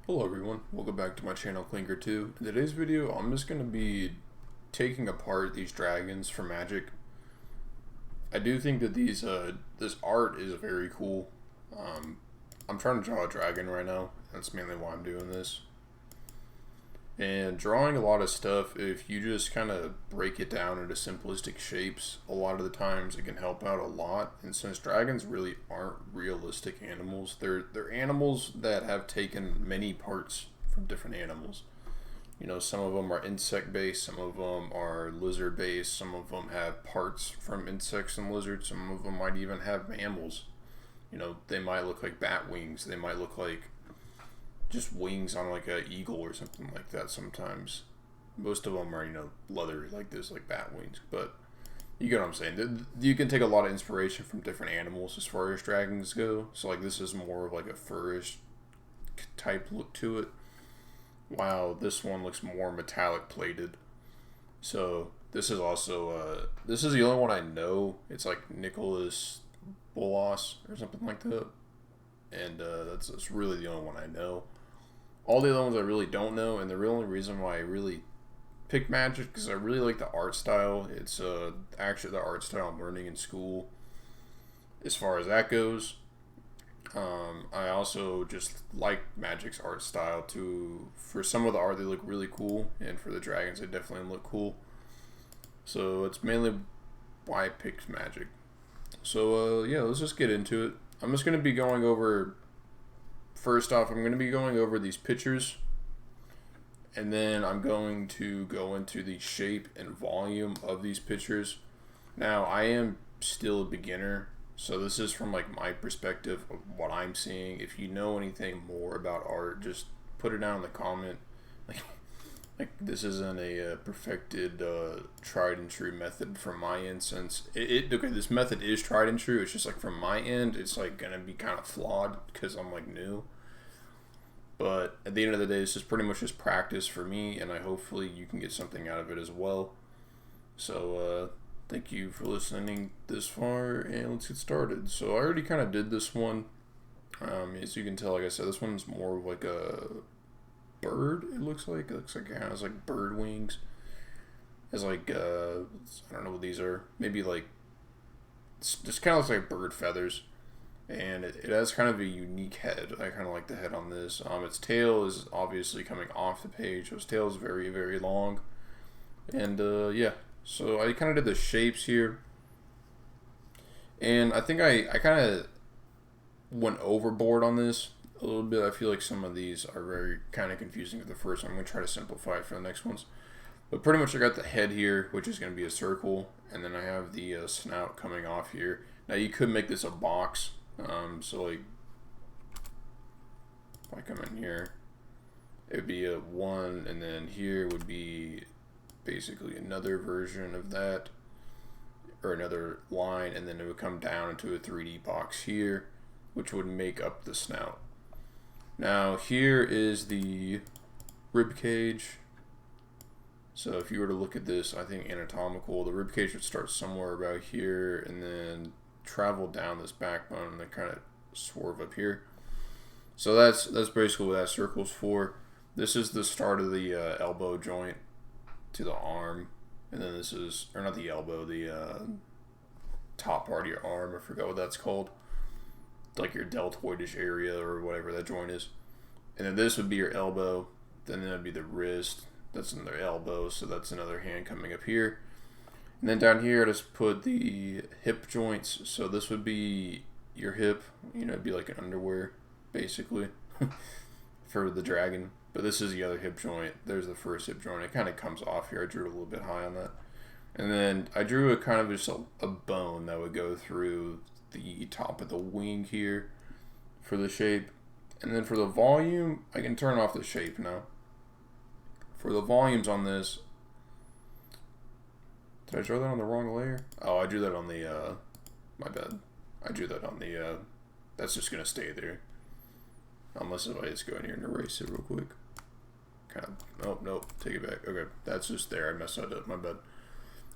Hello everyone, welcome back to my channel Clinker 2. In today's video, I'm just going to be taking apart these dragons for Magic. I do think that this art is very cool. I'm trying to draw a dragon right now. That's mainly why I'm doing this. And drawing a lot of stuff, if you just kind of break it down into simplistic shapes, a lot of the times it can help out a lot. And since dragons really aren't realistic animals, they're animals that have taken many parts from different animals. You know, some of them are insect based, some of them are lizard based, some of them have parts from insects and lizards, some of them might even have mammals. You know, they might look like bat wings, they might look like just wings on like an eagle or something like that sometimes. Most of them are, you know, leathery like this, like bat wings. But you get what I'm saying. You can take a lot of inspiration from different animals as far as dragons go. So like this is more of like a furish type look to it. Wow, this one looks more metallic plated. So this is also, this is the only one I know. It's like Nicholas Bolas or something like that. And that's really the only one I know. All the other ones I really don't know, and the only reason why I really picked Magic because I really like the art style. It's actually the art style I'm learning in school. As far as that goes, I also just like Magic's art style too. For some of the art, they look really cool, and for the dragons, they definitely look cool. So it's mainly why I picked Magic. So yeah, let's just get into it. I'm just going to be going over, first off, I'm going to be going over these pictures, and then I'm going to go into the shape and volume of these pictures. Now, I am still a beginner, so this is from like my perspective of what I'm seeing. If you know anything more about art, just put it down in the comment. Like this isn't a perfected, tried and true method from my end. Since okay, this method is tried and true. It's just like from my end, it's like gonna be kind of flawed because I'm like new. But at the end of the day, this is pretty much just practice for me, and hopefully you can get something out of it as well. So thank you for listening this far, and let's get started. So I already kind of did this one. As you can tell, like I said, this one's more of like a bird. It looks like it has like bird wings. It's like I don't know what these are. Maybe like it's just kind of looks like bird feathers, and it has kind of a unique head. I kind of like the head on this. Its tail is obviously coming off the page. Its tail is very, very long, and yeah. So I kind of did the shapes here, and I think I kind of went overboard on this a little bit. I feel like some of these are very kind of confusing for the first one. I'm going to try to simplify it for the next ones. But pretty much I got the head here, which is going to be a circle, and then I have the snout coming off here. Now you could make this a box. So like, if I come in here, it would be a 1, and then here would be basically another version of that, or another line, and then it would come down into a 3D box here, which would make up the snout. Now here is the rib cage. So if you were to look at this, I think anatomical, the rib cage would start somewhere about here and then travel down this backbone and then kind of swerve up here. So that's basically what that circle's for. This is the start of the elbow joint to the arm, and then this is, or not the elbow, the top part of your arm. I forgot what that's called. Like your deltoidish area or whatever that joint is. And then this would be your elbow. Then that would be the wrist. That's another elbow, so that's another hand coming up here. And then down here I just put the hip joints. So this would be your hip. You know, it'd be like an underwear basically for the dragon. But this is the other hip joint. There's the first hip joint. It kind of comes off here. I drew it a little bit high on that. And then I drew a kind of just a bone that would go through the top of the wing here for the shape. And then for the volume, I can turn off the shape now. For the volumes on this, did I draw that on the wrong layer? Oh, I drew that on the, my bad. I drew that on the, that's just going to stay there. Unless if I just go in here and erase it real quick. Kind of, nope, take it back. Okay, that's just there. I messed that up, my bad.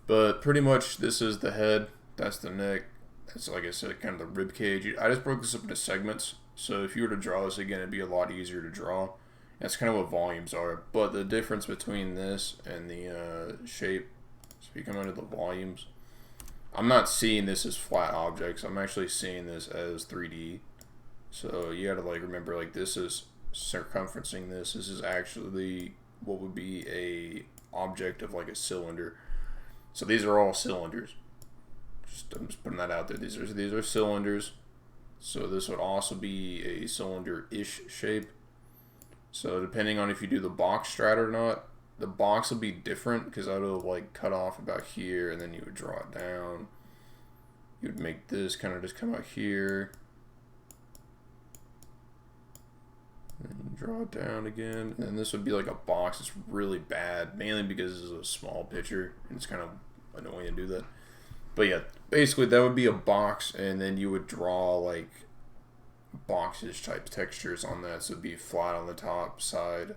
But pretty much this is the head, that's the neck. That's, like I said, kind of the rib cage. I just broke this up into segments, so if you were to draw this again, it'd be a lot easier to draw That's kind of what volumes are. But the difference between this and the shape, so if you come into the volumes, I'm not seeing this as flat objects. I'm actually seeing this as 3D. So you gotta like remember, like, this is circumferencing this. This is actually what would be a object of like a cylinder. So these are all cylinders. I'm just putting that out there. These are cylinders. So this would also be a cylinder-ish shape. So depending on if you do the box strat or not, the box will be different because it'll like cut off about here, and then you would draw it down. You would make this kind of just come out here. And you draw it down again. And this would be like a box. It's really bad, mainly because this is a small picture, and it's kind of annoying to do that. But yeah, basically that would be a box, and then you would draw like boxish type textures on that, so it'd be flat on the top side,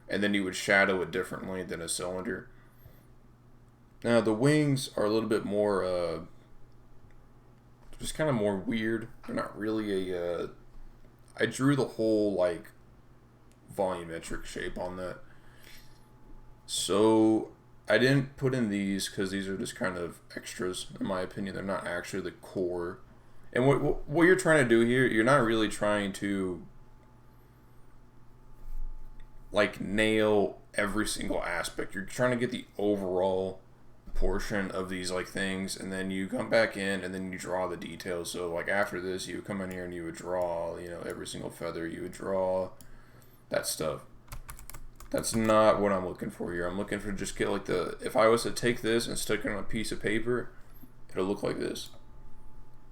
and then you would shadow it differently than a cylinder. Now the wings are a little bit more just kind of more weird. They're not really a I drew the whole like volumetric shape on that, so I didn't put in these because these are just kind of extras in my opinion. They're not actually the core. And what you're trying to do here, you're not really trying to like nail every single aspect. You're trying to get the overall portion of these like things, and then you come back in and then you draw the details. So like after this, you would come in here and you would draw, you know, every single feather. You would draw that stuff. That's not what I'm looking for here. I'm looking for just get like the, if I was to take this and stick it on a piece of paper, it'll look like this.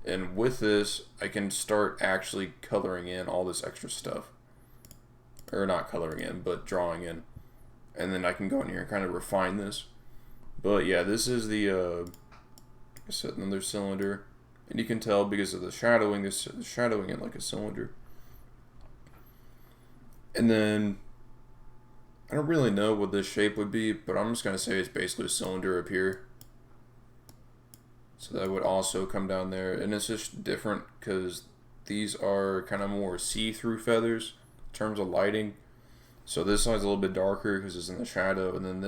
And with this, I can start actually coloring in all this extra stuff. Or not coloring in, but drawing in. And then I can go in here and kind of refine this. But yeah, this is the, I said another cylinder. And you can tell because of the shadowing, this is shadowing it like a cylinder. And then, I don't really know what this shape would be, but I'm just going to say it's basically a cylinder up here. So that would also come down there, and it's just different because these are kind of more see-through feathers in terms of lighting. So this side's a little bit darker because it's in the shadow, and then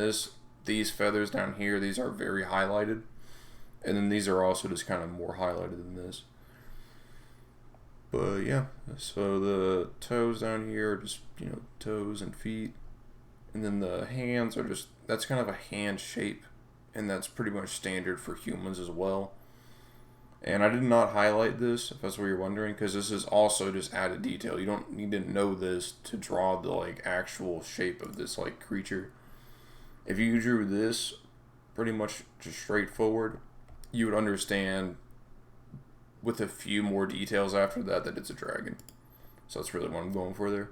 these feathers down here, these are very highlighted, and then these are also just kind of more highlighted than this. But yeah, so the toes down here are just, you know, toes and feet, and then the hands are just, that's kind of a hand shape. And that's pretty much standard for humans as well. And I did not highlight this, if that's what you're wondering, because this is also just added detail. You don't need to know this to draw the like actual shape of this like creature. If you drew this pretty much just straightforward, you would understand with a few more details after that that it's a dragon. So that's really what I'm going for there.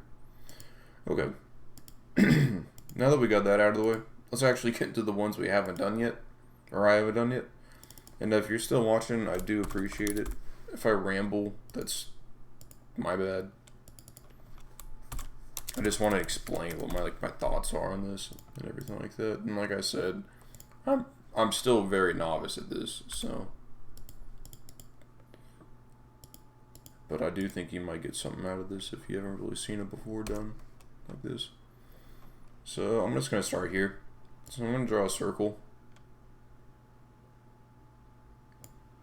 Okay. Now that we got that out of the way, let's actually get into the ones we haven't done yet, or I haven't done yet. And if you're still watching, I do appreciate it. If I ramble, that's my bad. I just want to explain what my thoughts are on this and everything like that. And like I said, I'm still very novice at this, so. But I do think you might get something out of this if you haven't really seen it before done like this. So I'm just going to start here. So I'm going to draw a circle.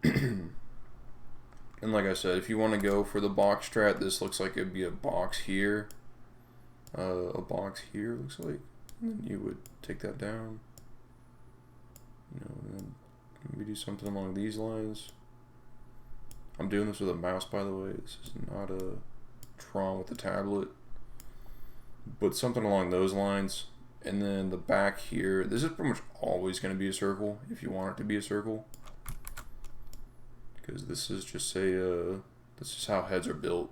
And like I said, if you want to go for the box strat, this looks like it'd be a box here. A box here looks like. And then you would take that down. You know, and then maybe do something along these lines. I'm doing this with a mouse, by the way. This is not a Tron with the tablet. But something along those lines. And then the back here, this is pretty much always going to be a circle if you want it to be a circle. Because this is just a, this is how heads are built.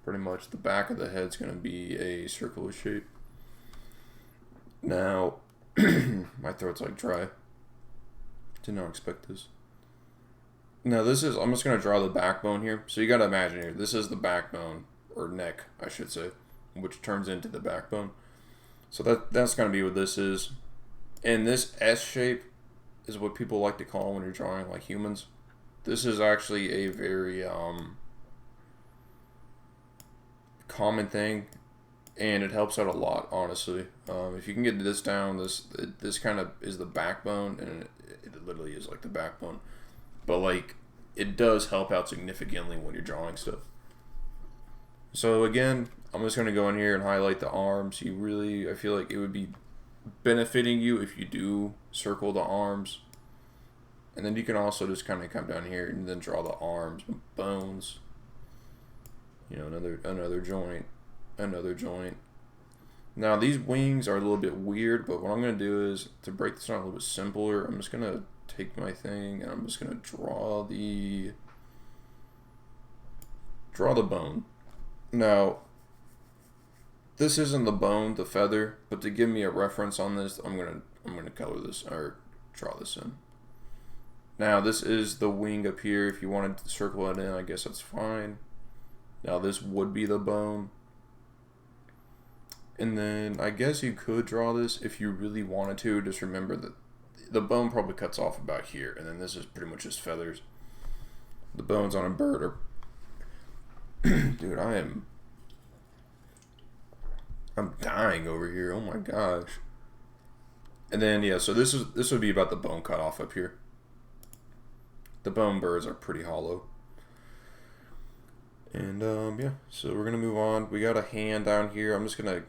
Pretty much the back of the head's going to be a circular shape. Now, my throat's like dry. Did not expect this. Now this is, I'm just going to draw the backbone here. So you got to imagine here, this is the backbone, or neck, I should say, which turns into the backbone. So that's going to be what this is. And this S shape is what people like to call when you're drawing like humans. This is actually a very common thing and it helps out a lot, honestly. If you can get this down, this kind of is the backbone, and it literally is like the backbone. But like, it does help out significantly when you're drawing stuff. So again, I'm just going to go in here and highlight the arms. I feel like it would be benefiting you if you do circle the arms. And then you can also just kind of come down here and then draw the arms, bones. You know, another joint, another joint. Now these wings are a little bit weird, but what I'm going to do is, to break this down a little bit simpler, I'm just going to take my thing and I'm just going to draw the bone. Now, this isn't the bone, the feather, but to give me a reference on this, I'm gonna color this or draw this in. Now, this is the wing up here. If you wanted to circle it in, I guess that's fine. Now, this would be the bone. And then I guess you could draw this if you really wanted to. Just remember that the bone probably cuts off about here, and then this is pretty much just feathers. The bones on a bird are dude, I'm dying over here. Oh my gosh. And then yeah, so this would be about the bone cut off up here. The bone birds are pretty hollow. And yeah, so we're gonna move on. We got a hand down here. I'm just gonna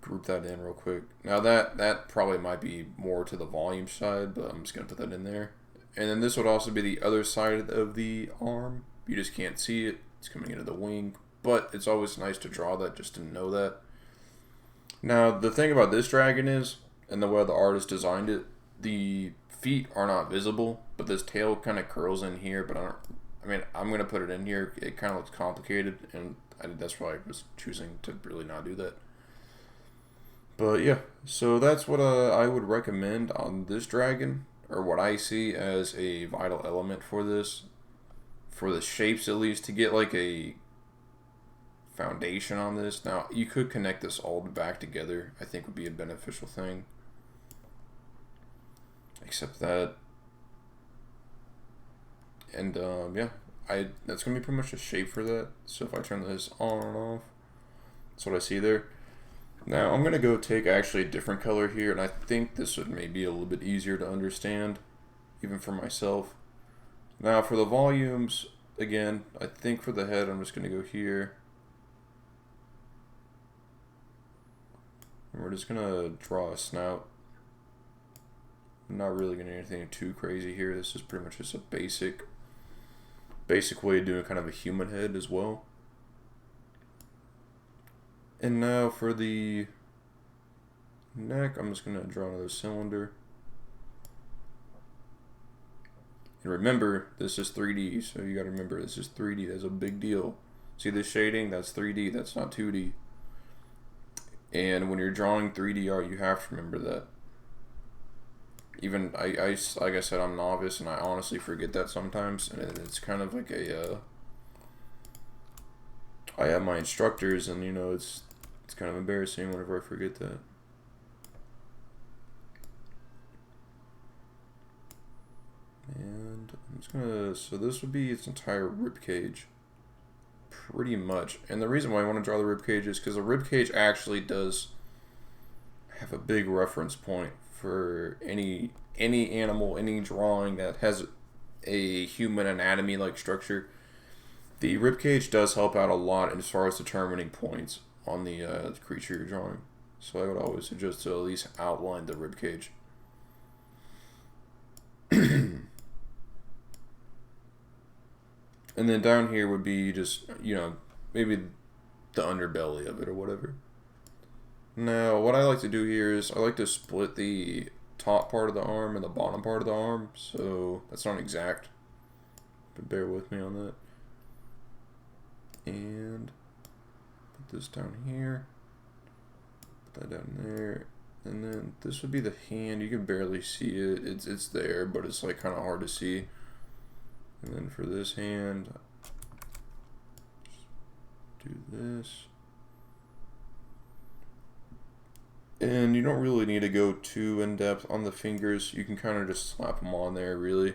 group that in real quick. Now that probably might be more to the volume side, but I'm just gonna put that in there. And then this would also be the other side of the arm. You just can't see it. It's coming into the wing, but it's always nice to draw that just to know that. Now, the thing about this dragon is, and the way the artist designed it, the feet are not visible, but this tail kind of curls in here, but I'm going to put it in here. It kind of looks complicated, and that's why I was choosing to really not do that. But yeah, so that's what I would recommend on this dragon, or what I see as a vital element for this. For the shapes, at least, to get like a foundation on this. Now, you could connect this all back together. I think would be a beneficial thing. Except that, and yeah, that's gonna be pretty much a shape for that. So if I turn this on and off, that's what I see there. Now I'm gonna go take actually a different color here, and I think this would maybe a little bit easier to understand, even for myself. Now for the volumes, again, I think for the head, I'm just going to go here. And we're just going to draw a snout. I'm not really going to do anything too crazy here. This is pretty much just a basic way of doing kind of a human head as well. And now for the neck, I'm just going to draw another cylinder. And remember, this is 3D, so you got to remember this is 3D. That's a big deal. See this shading? That's 3D. That's not 2D. And when you're drawing 3D art, you have to remember that. Even like I said, I'm novice, and I honestly forget that sometimes. And it's kind of like I have my instructors, and you know, it's kind of embarrassing whenever I forget that. And I'm just gonna, so this would be its entire rib cage, pretty much. And the reason why I want to draw the rib cage is because the rib cage actually does have a big reference point for any animal, any drawing that has a human anatomy like structure. The rib cage does help out a lot as far as determining points on the creature you're drawing. So I would always suggest to at least outline the rib cage. And then down here would be just, you know, maybe the underbelly of it or whatever. Now, what I like to do here is I like to split the top part of the arm and the bottom part of the arm. So that's not exact, but bear with me on that. And put this down here. Put that down there. And then this would be the hand. You can barely see it. It's there, but it's like kind of hard to see. And then for this hand, do this. And you don't really need to go too in depth on the fingers. You can kind of just slap them on there, really.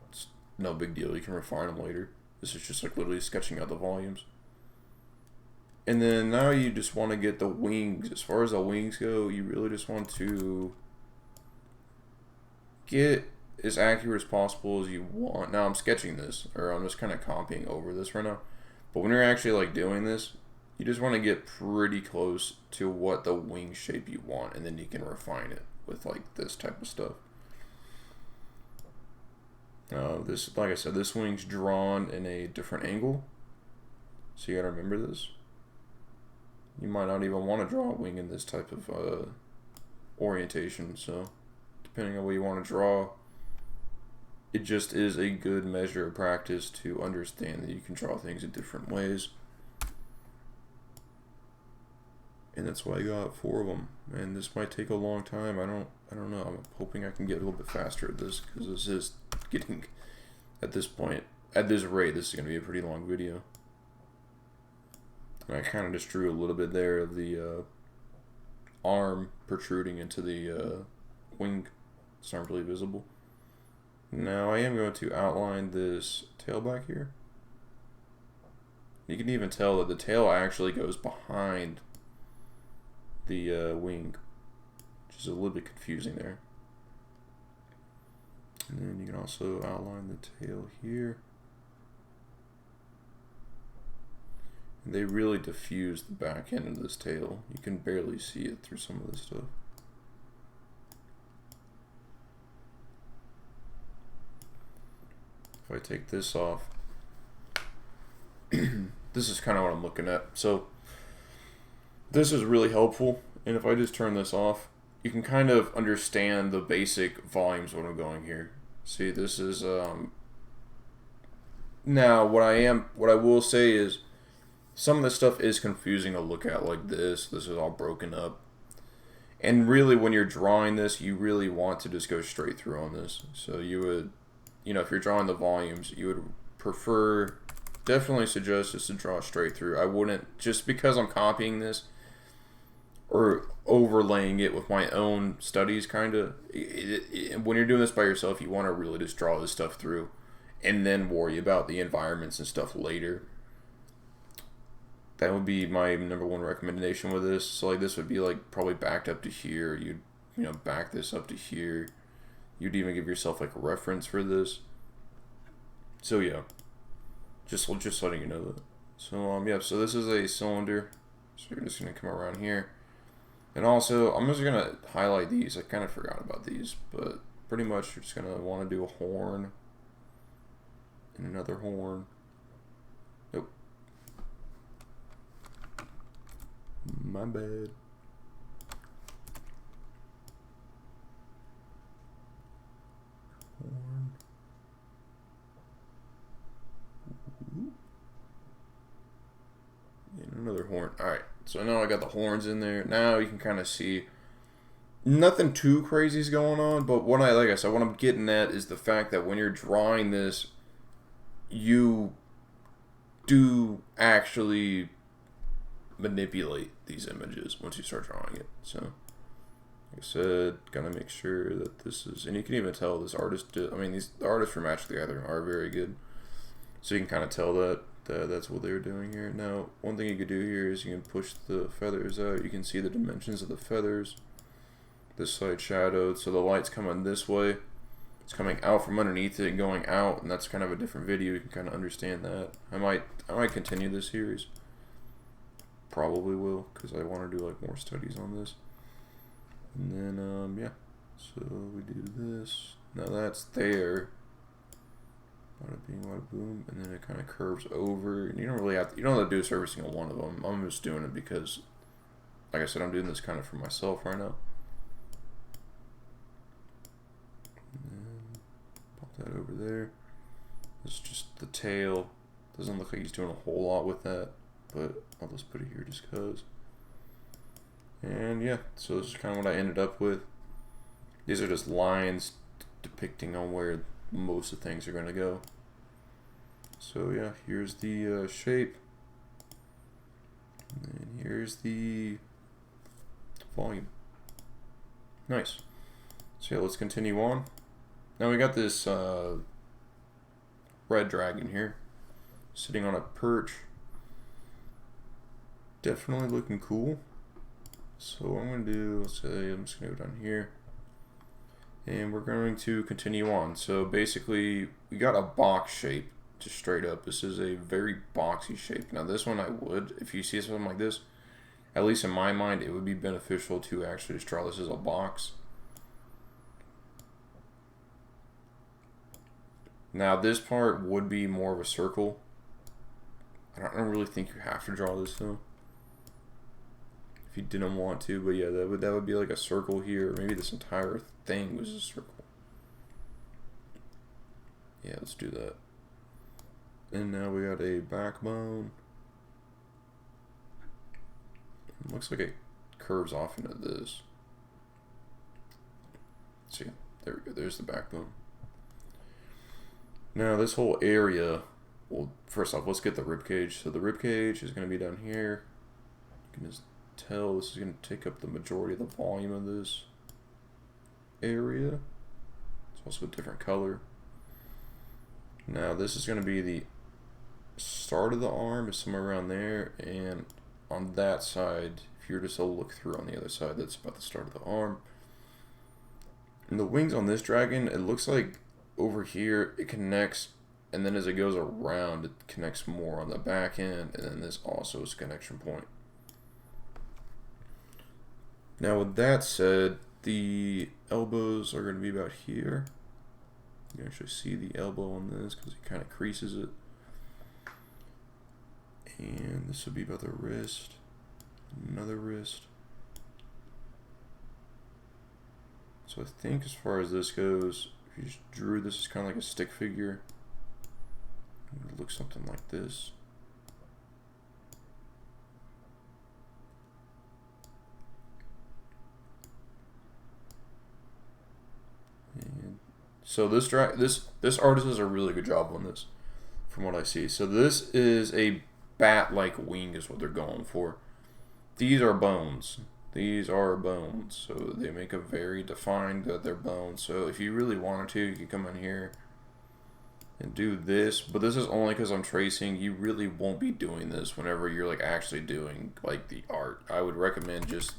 It's no big deal. You can refine them later. This is just like literally sketching out the volumes. And then now you just want to get the wings. As far as the wings go, you really just want to get as accurate as possible as you want. Now I'm sketching this, or I'm just kind of copying over this right now. But when you're actually like doing this, you just want to get pretty close to what the wing shape you want, and then you can refine it with like this type of stuff. This, like I said, this wing's drawn in a different angle, so you gotta remember this. You might not even want to draw a wing in this type of orientation, so depending on what you want to draw, it just is a good measure of practice to understand that you can draw things in different ways. And that's why I got 4 of them. And this might take a long time. I don't know. I'm hoping I can get a little bit faster at this, because this is getting, at this point, at this rate, this is going to be a pretty long video. And I kind of just drew a little bit there of the arm protruding into the wing. It's not really visible. Now I am going to outline this tail back here. You can even tell that the tail actually goes behind the wing, which is a little bit confusing there. And then you can also outline the tail here. And they really diffuse the back end of this tail. You can barely see it through some of this stuff. If I take this off, this is kind of what I'm looking at. So this is really helpful, and if I just turn this off, you can kind of understand the basic volumes of what I'm going here. See, this is now what I will say is some of this stuff is confusing to look at like this. This is all broken up. And really when you're drawing this, you really want to just go straight through on this. So you would, if you're drawing the volumes, you would prefer, definitely suggest just to draw straight through. I wouldn't, just because I'm copying this or overlaying it with my own studies, kind of, when you're doing this by yourself, you want to really just draw this stuff through and then worry about the environments and stuff later. That would be my #1 recommendation with this. So like this would be like probably backed up to here. You'd back this up to here. You'd even give yourself like a reference for this. So yeah, just letting you know that. So yeah, so this is a cylinder. So you're just gonna come around here, and also I'm just gonna highlight these. I kind of forgot about these, but pretty much you're just gonna want to do a horn and another horn. Nope, my bad. Horn. And another horn. Alright, so now I got the horns in there. Now you can kind of see nothing too crazy is going on, but like I said, what I'm getting at is the fact that when you're drawing this, you do actually manipulate these images once you start drawing it. So like I said, gotta make sure that this is, and you can even tell this artist the artists for Magic the Gathering are very good. So you can kind of tell that that's what they were doing here. Now, one thing you could do here is you can push the feathers out. You can see the dimensions of the feathers. This side shadowed, so the light's coming this way. It's coming out from underneath it and going out, and that's kind of a different video. You can kind of understand that. I might continue this series. Probably will, because I want to do like more studies on this. And then yeah, so we do this. Now that's there. Bada bing, bada boom, and then it kind of curves over. And you don't really have to, you don't have to do every single one of them. I'm just doing it because, like I said, I'm doing this kind of for myself right now. And then pop that over there. It's just the tail. Doesn't look like he's doing a whole lot with that, but I'll just put it here just cause. And yeah, so this is kind of what I ended up with. These are just lines depicting on where most of the things are going to go. So yeah, here's the shape, and here's the volume. Nice. So yeah, let's continue on. Now we got this red dragon here, sitting on a perch. definitely looking cool. So what I'm going to do, let's say I'm just going to go down here. And we're going to continue on. So basically, we got a box shape, just straight up. This is a very boxy shape. Now this one I would, if you see something like this, at least in my mind, it would be beneficial to actually just draw this as a box. Now this part would be more of a circle. I don't really think you have to draw this though, if you didn't want to, but yeah, that would be like a circle here. Maybe this entire thing was a circle. Yeah, let's do that. And now we got a backbone. It looks like it curves off into this. See, there we go. There's the backbone. Now this whole area, well, first off, let's get the rib cage. So the rib cage is going to be down here. You can just tell this is going to take up the majority of the volume of this area. It's also a different color. Now this is going to be the start of the arm, is somewhere around there, and on that side, if you were just to look through on the other side, that's about the start of the arm. And the wings on this dragon, it looks like over here it connects, and then as it goes around, it connects more on the back end, and then this also is a connection point. Now with that said, the elbows are going to be about here. You can actually see the elbow on this because it kind of creases it. And this would be about the wrist, another wrist. So I think as far as this goes, if you just drew this as kind of like a stick figure, it would look something like this. And so this artist does a really good job on this, from what I see. So this is a bat-like wing is what they're going for. These are bones. These are bones, so they make a very defined that they're bones. So if you really wanted to, you could come in here and do this, but this is only because I'm tracing. You really won't be doing this whenever you're like actually doing like the art. I would recommend just,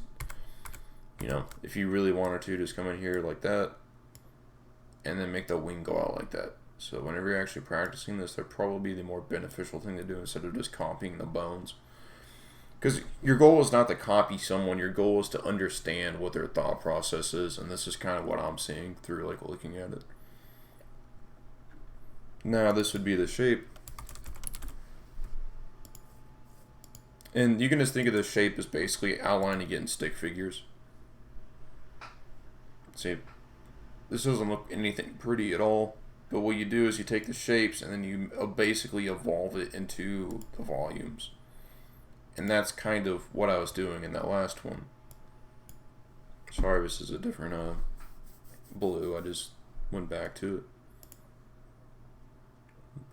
you know, if you really wanted to, just come in here like that and then make the wing go out like that. So whenever you're actually practicing this, that'd probably be the more beneficial thing to do instead of just copying the bones. Because your goal is not to copy someone, your goal is to understand what their thought process is, and this is kind of what I'm seeing through like looking at it. Now this would be the shape. And you can just think of this shape as basically outlining it in stick figures. See, this doesn't look anything pretty at all, but what you do is you take the shapes and then you basically evolve it into the volumes. And that's kind of what I was doing in that last one. Sorry, this is a different blue. I just went back to it.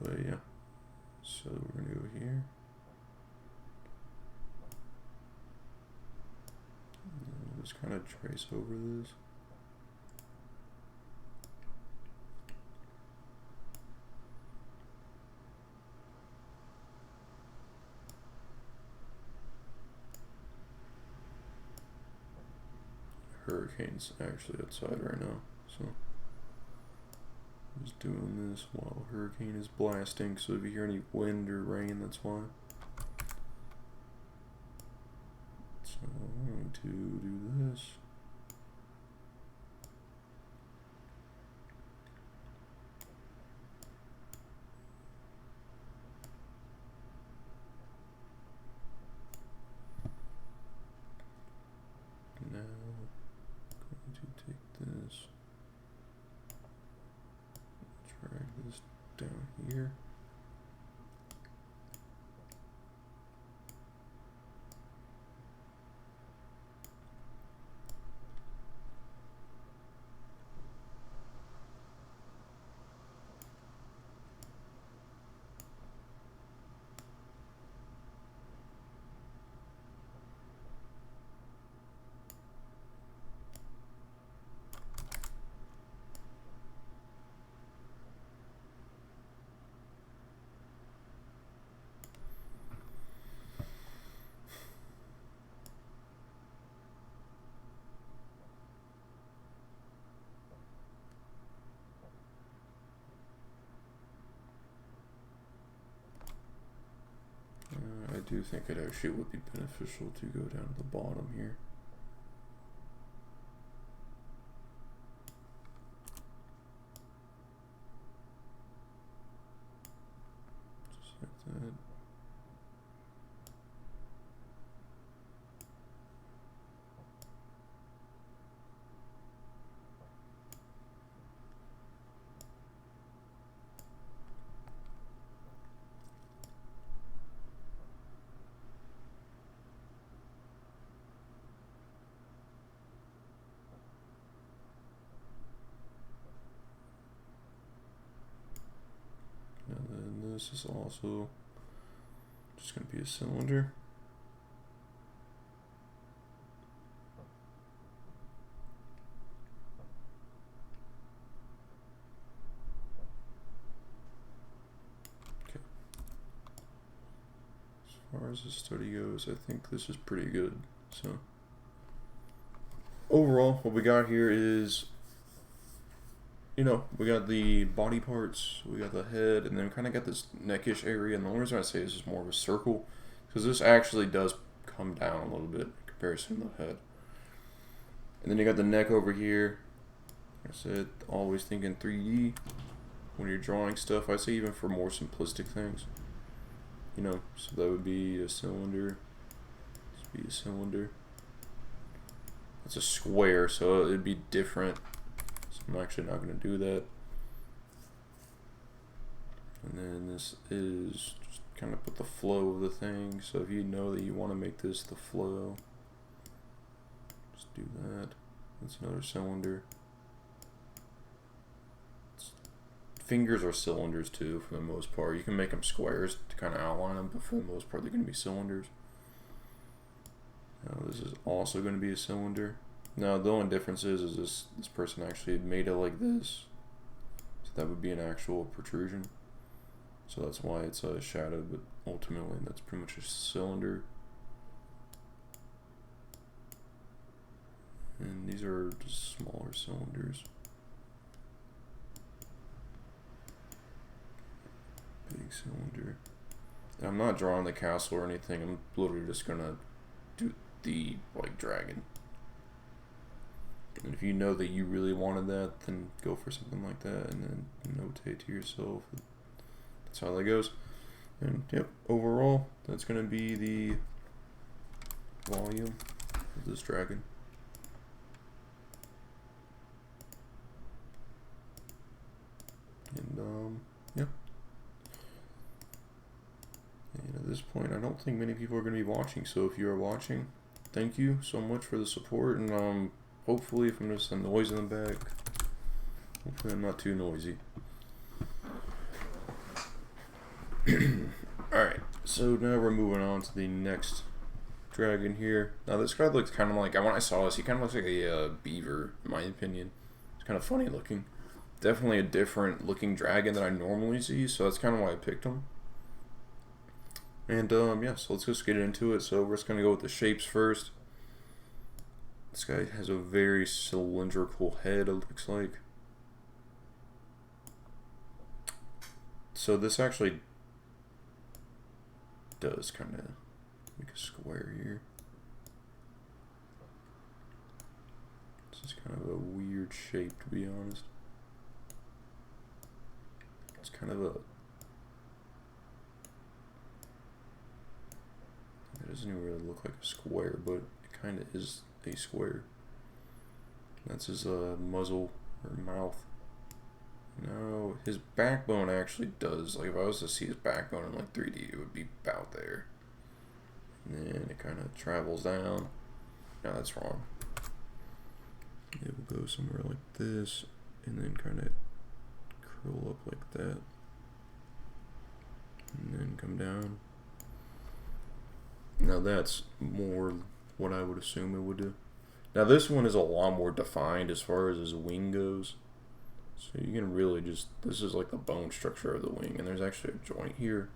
But yeah. So we're going to go here. And just kind of trace over this. Hurricane's actually outside right now, so I'm just doing this while a hurricane is blasting, so if you hear any wind or rain, that's why. So I'm going to do this. Now this, drag this down here. do think it actually would be beneficial to go down to the bottom here. Just like that. And then this is also just going to be a cylinder. Okay. As far as the study goes, I think this is pretty good. So overall, what we got here is, you know, we got the body parts, we got the head, and then kind of got this neckish area. And the only reason I say this is more of a circle, because this actually does come down a little bit in comparison to the head. And then you got the neck over here. Like I said, always thinking 3D when you're drawing stuff. I say even for more simplistic things, you know, so that would be a cylinder. This would be a cylinder. It's a square, so it'd be different. I'm actually not going to do that. And then this is just kind of put the flow of the thing. So if you know that you want to make this the flow, just do that. That's another cylinder. Fingers are cylinders too, for the most part. You can make them squares to kind of outline them, but for the most part they're going to be cylinders. Now this is also going to be a cylinder. Now the only difference is this person actually made it like this, so that would be an actual protrusion. So that's why it's a shadow, but ultimately that's pretty much a cylinder. And these are just smaller cylinders. Big cylinder. And I'm not drawing the castle or anything. I'm literally just gonna do the like dragon. And if you know that you really wanted that, then go for something like that, and then notate to yourself. That's how that goes. And yep, overall, that's gonna be the volume of this dragon. And yeah. And at this point, I don't think many people are gonna be watching. So if you are watching, thank you so much for the support. And hopefully, if I'm just a noise in the back, hopefully I'm not too noisy. Alright, so now we're moving on to the next dragon here. Now this guy looks kind of like, when I saw this, he kind of looks like a beaver, in my opinion. It's kind of funny looking. Definitely a different looking dragon than I normally see, so that's kind of why I picked him. And yeah, so let's just get into it. So we're just going to go with the shapes first. This guy has a very cylindrical head, it looks like. So this actually does kind of make a square here. This is kind of a weird shape, to be honest. It's kind of a... It doesn't even really look like a square, but it kind of is a square. That's his muzzle or mouth. No, his backbone actually does. Like if I was to see his backbone in like 3D, it would be about there. And then it kind of travels down. No, that's wrong. It will go somewhere like this, and then kind of curl up like that, and then come down. Now that's more what I would assume it would do. Now this one is a lot more defined as far as his wing goes. So you can really just, this is like the bone structure of the wing, and there's actually a joint here.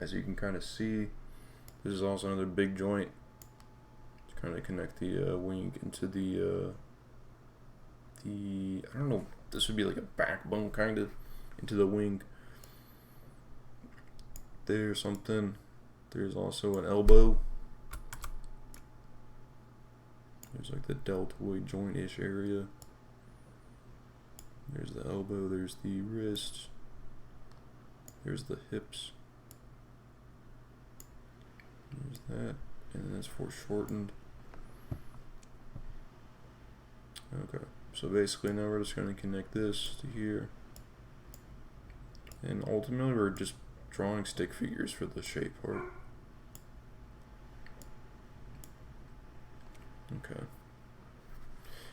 As you can kind of see, this is also another big joint to kind of connect the wing into the I don't know, this would be like a backbone kind of into the wing. There's something There's also an elbow. There's like the deltoid joint-ish area. There's the elbow, there's the wrist, there's the hips. There's that, and then it's foreshortened. Okay, so basically now we're just going to connect this to here. And ultimately we're just drawing stick figures for the shape part. Okay.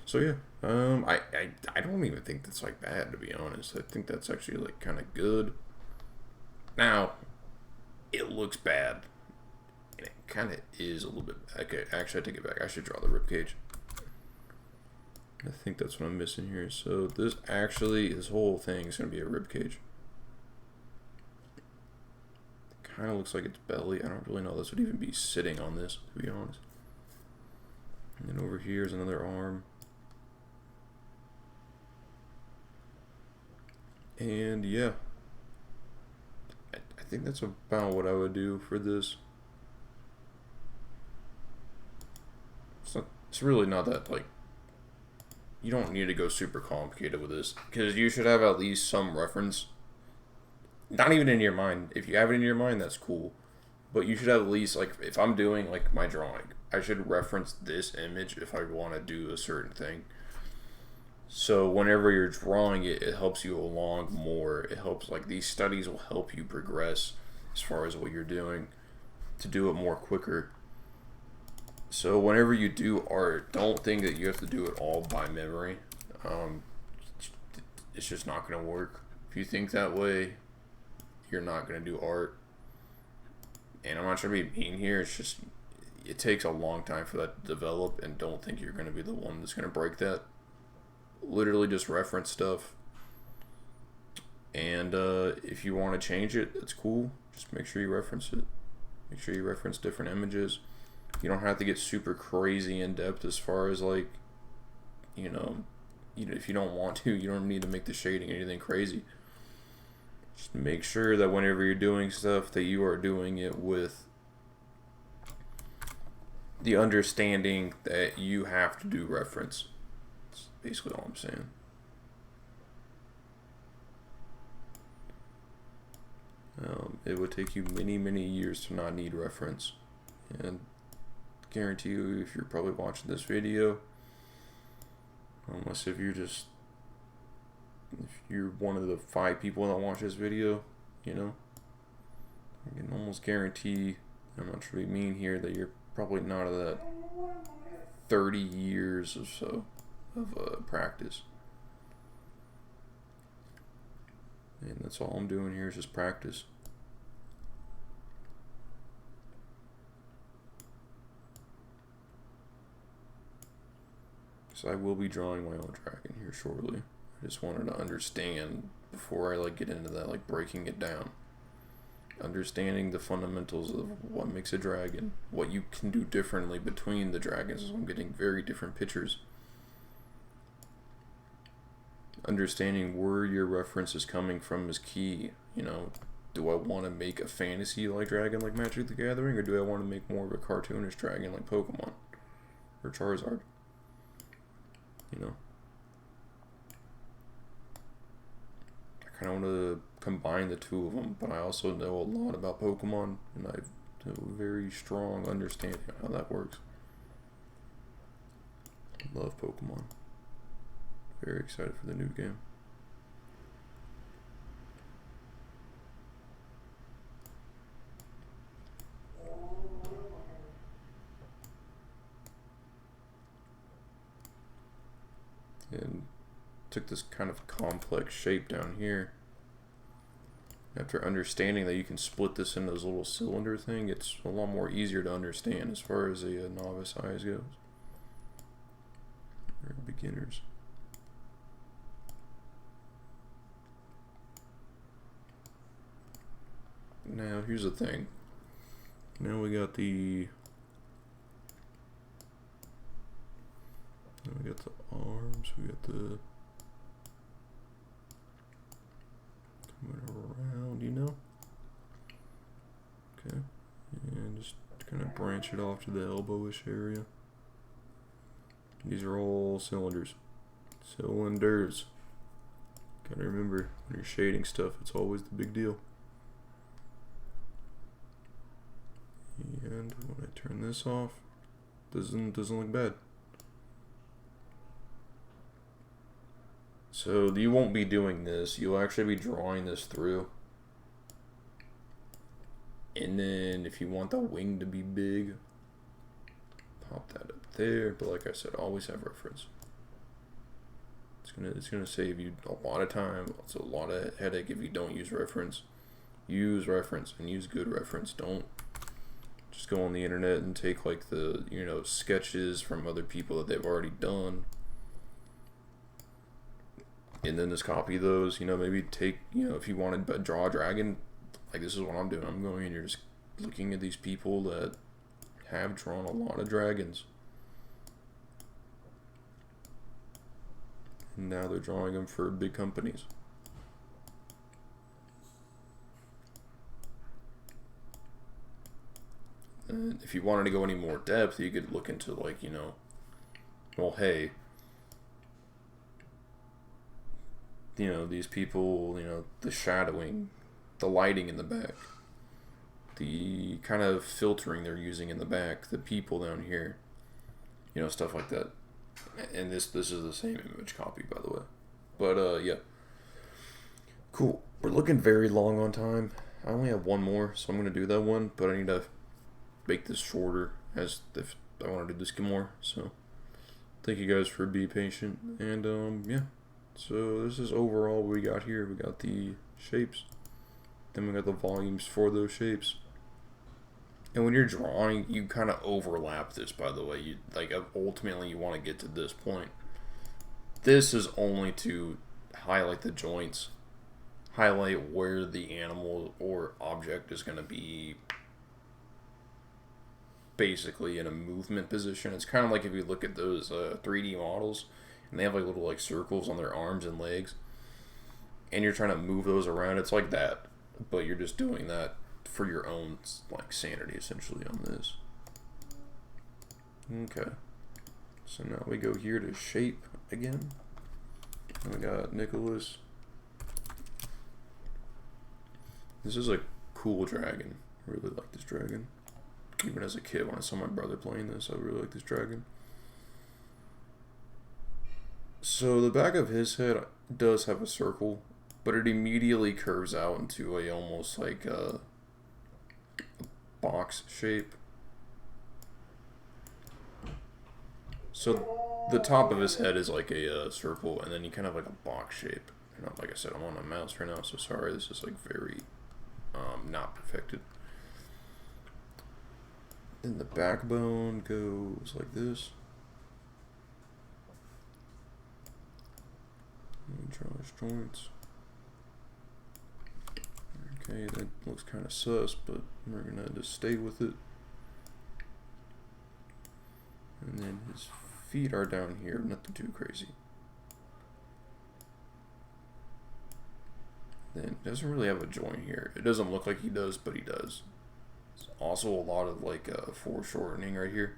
So yeah, I don't even think that's like bad, to be honest. I think that's actually like kind of good. Now, it looks bad, and it kind of is a little bit. Okay, actually, I take it back. I should draw the rib cage. I think that's what I'm missing here. So this whole thing is gonna be a rib cage. Kind of looks like it's belly. I don't really know this would even be sitting on this, to be honest. And then over here is another arm. And yeah, I think that's about what I would do for this. It's really not that, like, you don't need to go super complicated with this, because you should have at least some reference. Not even in your mind. If you have it in your mind, that's cool. But you should have at least, like, if I'm doing, like, my drawing, I should reference this image if I want to do a certain thing. So whenever you're drawing it, it helps you along more. It helps, like, these studies will help you progress as far as what you're doing to do it more quicker. So whenever you do art, don't think that you have to do it all by memory. It's just not going to work. If you think that way, you're not going to do art. And I'm not trying to be mean here. It's just, it takes a long time for that to develop, and don't think you're going to be the one that's going to break that. Literally just reference stuff. And if you want to change it, that's cool. Just make sure you reference it. Make sure you reference different images. You don't have to get super crazy in depth as far as, like, you know, if you don't want to, you don't need to make the shading anything crazy. Just make sure that whenever you're doing stuff, that you are doing it with the understanding that you have to do reference. That's basically all I'm saying. It would take you many, many years to not need reference. And guarantee you, if you're probably watching this video, unless if you're one of the 5 people that watch this video, you know, I can almost guarantee, I'm not trying to be mean here, that you're probably not of that 30 years or so of practice. And that's all I'm doing here is just practice. So I will be drawing my own dragon here shortly. I just wanted to understand before I like get into that, like breaking it down. Understanding the fundamentals of what makes a dragon, what you can do differently between the dragons. I'm getting very different pictures. Understanding where your reference is coming from is key. You know, do I want to make a fantasy-like dragon like Magic the Gathering, or do I want to make more of a cartoonish dragon like Pokemon or Charizard? You know, I kind of want to combine the two of them, but I also know a lot about Pokemon, and I have a very strong understanding of how that works. I love Pokemon. Very excited for the new game. And took this kind of complex shape down here. After understanding that you can split this into this little cylinder thing, it's a lot more easier to understand as far as a novice eyes goes. Or beginners. Now here's the thing. Now we got the arms, we got the coming around, you know? Okay. kind of branch it off to the elbowish area. These are all cylinders. Cylinders. Gotta remember, when you're shading stuff, it's always the big deal. And when I turn this off, doesn't look bad. So you won't be doing this. You'll actually be drawing this through. And then if you want the wing to be big, pop that up there. But like I said, always have reference. It's gonna save you a lot of time. It's a lot of headache if you don't use reference. Use reference and use good reference. Don't just go on the internet and take like the sketches from other people that they've already done, and then just copy those. Maybe take if you want to draw a dragon, like this is what I'm doing. I'm going and you're just looking at these people that have drawn a lot of dragons. And now they're drawing them for big companies. And if you wanted to go any more depth, you could look into like, well, hey, these people, the shadowing, the lighting in the back, the kind of filtering they're using in the back, the people down here, stuff like that. And this is the same image copy, by the way. But yeah, cool. We're looking very long on time. I only have one more, so I'm gonna do that one. But I need to make this shorter, as if I want to do this more. So thank you guys for being patient. And yeah. So this is overall what we got here. We got the shapes, then we got the volumes for those shapes. And when you're drawing, you kind of overlap this, by the way. You ultimately you want to get to this point. This is only to highlight the joints, highlight where the animal or object is going to be basically in a movement position. It's kind of like if you look at those 3D models, and they have like little circles on their arms and legs, and you're trying to move those around. It's like that, but you're just doing that for your own sanity, essentially, on this. Okay, so now we go here to shape again. And we got Nicholas. This is a cool dragon. I really like this dragon. Even as a kid, when I saw my brother playing this, I really like this dragon. So the back of his head does have a circle, but it immediately curves out into a almost like a box shape. So the top of his head is like a circle, and then you kind of like a box shape. Like I said, I'm on a mouse right now, so sorry. This is like very not perfected. Then the backbone goes like this. Let me draw his joints. Okay, that looks kind of sus, but we're gonna just stay with it. And then his feet are down here, nothing too crazy. Then it doesn't really have a joint here. It doesn't look like he does, but he does. There's also a lot of like foreshortening right here.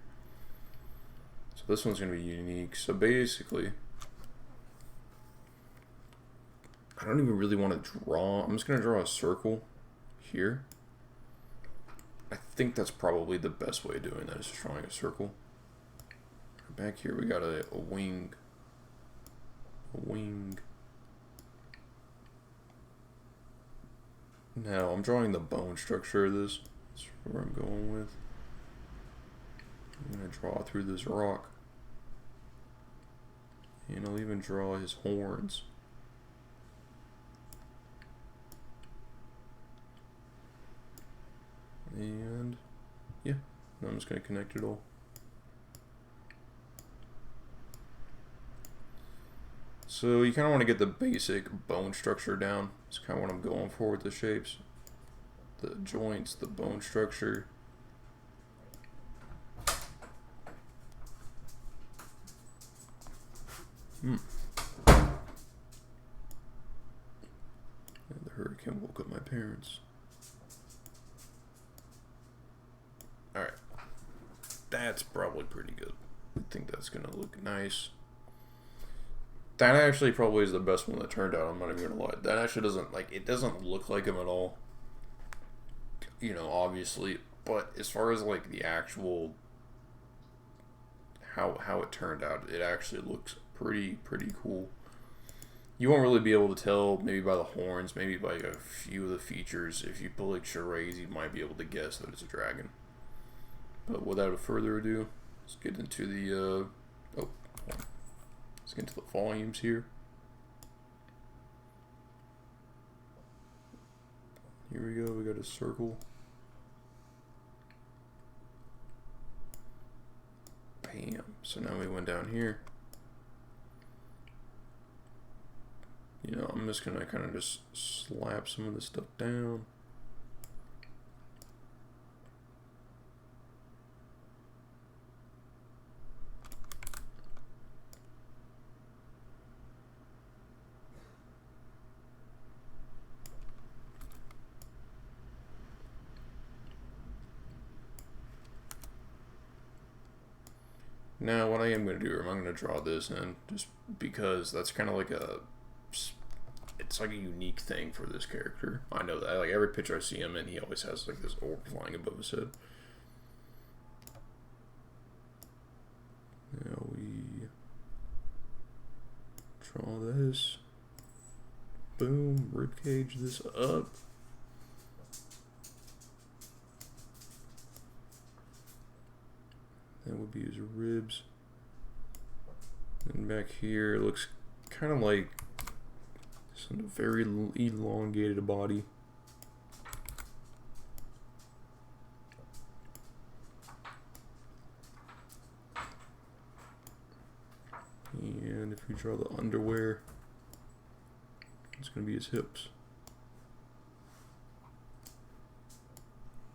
So this one's gonna be unique. So basically, I don't even really want to draw. I'm just gonna draw a circle here. I think that's probably the best way of doing that, is just drawing a circle. Back here we got a wing. A wing. Now I'm drawing the bone structure of this. That's where I'm going with. I'm gonna draw through this rock. And I'll even draw his horns. And yeah, I'm just gonna connect it all. So you kind of want to get the basic bone structure down. That's kind of what I'm going for with the shapes. The joints, the bone structure. And the hurricane woke up my parents. Alright, That's probably pretty good. I think that's gonna look nice. That actually probably is the best one that turned out, I'm not even gonna lie. That actually doesn't, like, it doesn't look like him at all. You know, obviously. But as far as, like, the actual, how it turned out, it actually looks pretty cool. You won't really be able to tell, maybe by the horns, maybe by a few of the features. If you pull, like, charades, you might be able to guess that it's a dragon. But without further ado, let's get into the, let's get into the volumes here. Here we go, we got a circle. Bam. So now we went down here. You know, I'm just gonna kind of just slap some of this stuff down. Now, what I am going to do, I'm going to draw this in, just because that's kind of like it's like a unique thing for this character. I know that. Like, every picture I see him in, he always has, like, this orb flying above his head. Now we draw this. Boom, ribcage this up. That would be his ribs. And back here, it looks kind of like some very elongated body. And if we draw the underwear, it's going to be his hips.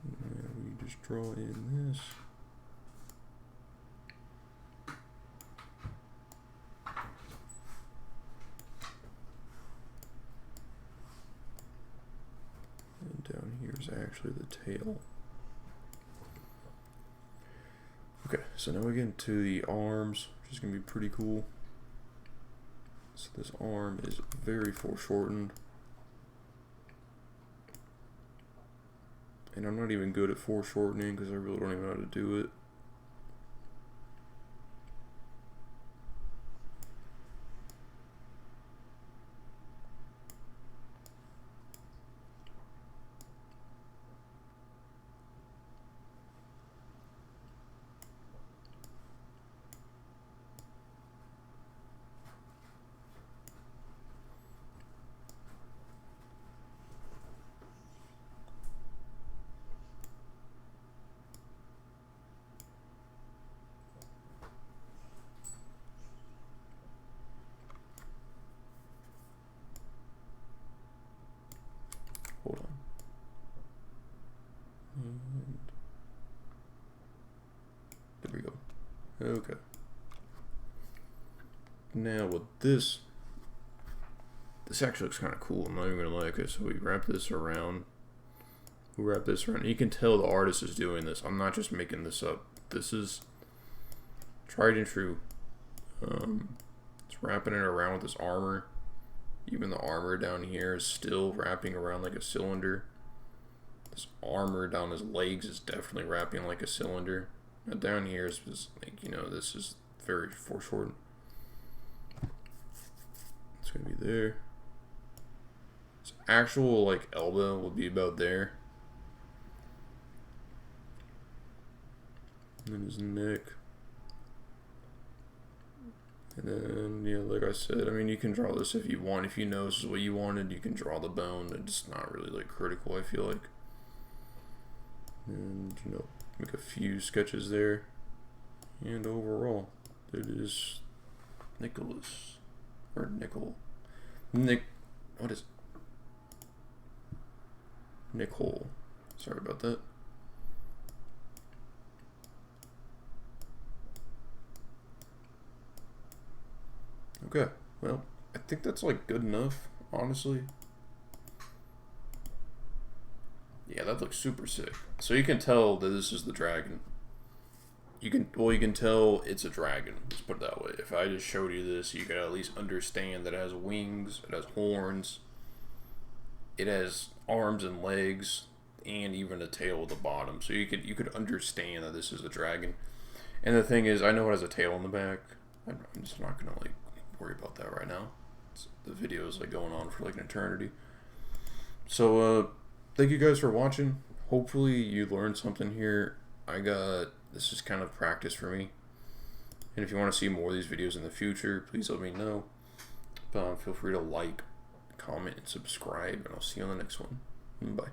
And we just draw in this. Down here is actually the tail. Okay, so now we get into the arms, which is going to be pretty cool. So this arm is very foreshortened. And I'm not even good at foreshortening because I really don't even know how to do it. Hold on. And there we go. Okay. Now with this actually looks kind of cool. I'm not even gonna lie. Okay, so we wrap this around. You can tell the artist is doing this. I'm not just making this up. This is tried and true. It's wrapping it around with this armor. Even the armor down here is still wrapping around like a cylinder. This armor down his legs is definitely wrapping like a cylinder. Now down here is just like, you know, this is very foreshortened. It's gonna be there. His actual like elbow will be about there. And then his neck. And then, yeah, like I said, I mean, you can draw this if you want. If you know this is what you wanted, you can draw the bone. It's not really, like, critical, I feel like. And, you know, make a few sketches there. And overall, it is Nicholas. Or Nicole. What is... Nicole. Sorry about that. Okay, well, I think that's like good enough, honestly. Yeah, that looks super sick. So you can tell that this is the dragon. you can tell it's a dragon. Let's put it that way. If I just showed you this, you could at least understand that it has wings, it has horns, it has arms and legs, and even a tail at the bottom. So you could understand that this is a dragon. And the thing is, I know it has a tail on the back. I'm just not gonna like worry about that right now. The video is like going on for like an eternity. So thank you guys for watching. Hopefully you learned something here. This is kind of practice for me. And if you want to see more of these videos in the future, please let me know. Feel free to like, comment, and subscribe, and I'll see you on the next one. Bye.